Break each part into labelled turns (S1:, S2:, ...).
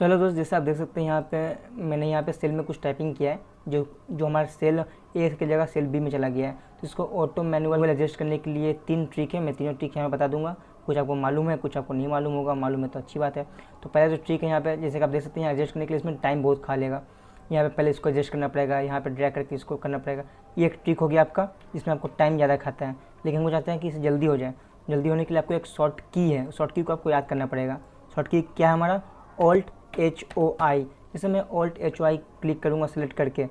S1: So hello दोस्त, जैसे आप देख सकते हैं यहाँ पे मैंने यहाँ पे सेल में कुछ टाइपिंग किया है जो हमारा सेल ए की जगह सेल बी में चला गया है। तो इसको ऑटो मैनुअल एडजस्ट करने के लिए 3 ट्रिक है। मैं तीनों ट्रिक यहाँ पे बता दूंगा। कुछ आपको मालूम है, कुछ आपको नहीं मालूम होगा। मालूम है तो अच्छी बात है। तो पहला जो ट्रिक है यहाँ पे, जैसे कि आप देख सकते हैं, यहाँ एडजस्ट करने के लिए इसमें टाइम बहुत खा लेगा। यहाँ पे पहले इसको एडजस्ट करना पड़ेगा, यहाँ पे ड्रैग करके इसको करना पड़ेगा। ये एक ट्रिक हो गया आपका, जिसमें आपको टाइम ज़्यादा खाता है, लेकिन हम चाहते हैं कि इसे जल्दी हो जाए। जल्दी होने के लिए आपको एक शॉर्ट की है, शॉर्ट की को आपको याद करना पड़ेगा। शॉर्ट की क्या है हमारा? Alt-HOI। जैसे मैं Alt-HOI क्लिक करूँगा सेलेक्ट करके,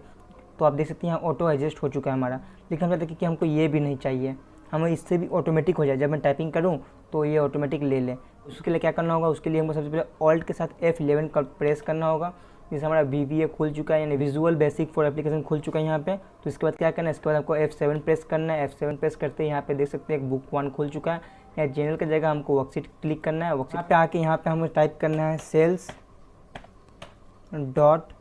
S1: तो आप देख सकते हैं यहाँ ऑटो एडजस्ट हो चुका है हमारा। लेकिन हम चाहते हैं कि हमको ये भी नहीं चाहिए, हमें इससे भी ऑटोमेटिक हो जाए। जब मैं टाइपिंग करूँ तो ये ऑटोमेटिक ले ले। उसके लिए क्या करना होगा? उसके लिए हमको सबसे पहले ऑल्ट के साथ F11 का प्रेस करना होगा। जैसे हमारा VBA खुल चुका है, यानी विजुअल बेसिक फॉर एप्लीकेशन खुल चुका है यहाँ पे। तो इसके बाद क्या करना है? इसके बाद आपको F7 प्रेस करना है। F7 प्रेस करते यहाँ पे देख सकते हैं एक बुक 1 खुल चुका है। या जनरल की जगह हमको वर्कशीट क्लिक करना है। वर्कशीट पे आके यहाँ पे हमें टाइप करना है सेल्स डॉट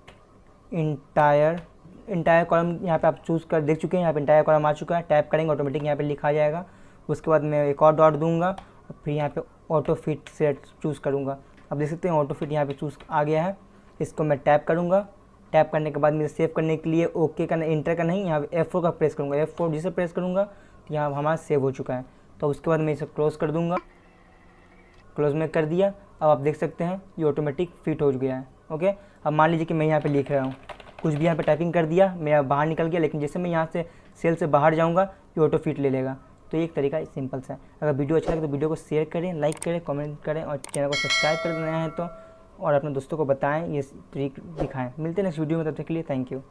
S1: इंटायर कॉलम। यहाँ पे आप चूज़ कर देख चुके हैं, यहाँ पे इंटायर कॉलम आ चुका है। टाइप करेंगे ऑटोमेटिक यहाँ पे लिखा आ जाएगा। उसके बाद मैं एक और डॉट दूंगा और फिर यहाँ पे ऑटो फिट सेट चूज़ करूँगा। आप देख सकते हैं ऑटो फिट यहाँ पे चूज़ आ गया है। इसको मैं टैप करूँगा। टैप करने के बाद मुझे सेव करने के लिए ओके का इंटर का नहीं, यहाँ पे F4 का प्रेस करूँगा। F4 जिसे प्रेस करूँगा तो यहाँ हमारा सेव हो चुका है। तो उसके बाद मैं इसे क्लोज़ कर दूँगा। क्लोज में कर दिया। अब आप देख सकते हैं ये ऑटोमेटिक फिट हो गया है। ओके, अब मान लीजिए कि मैं यहाँ पे लिख रहा हूँ, कुछ भी यहाँ पे टाइपिंग कर दिया, मैं बाहर निकल गया, लेकिन जैसे मैं यहाँ से सेल से बाहर जाऊँगा ये ऑटो फिट ले लेगा। तो ये एक तरीका सिंपल सा है। अगर वीडियो अच्छा लगे तो वीडियो को शेयर करें, लाइक करें, कमेंट करें और चैनल को सब्सक्राइब कर देना है तो, और अपने दोस्तों को बताएं, ये ट्रिक दिखाएं। मिलते हैं नेक्स्ट वीडियो में, तब तक के लिए थैंक यू।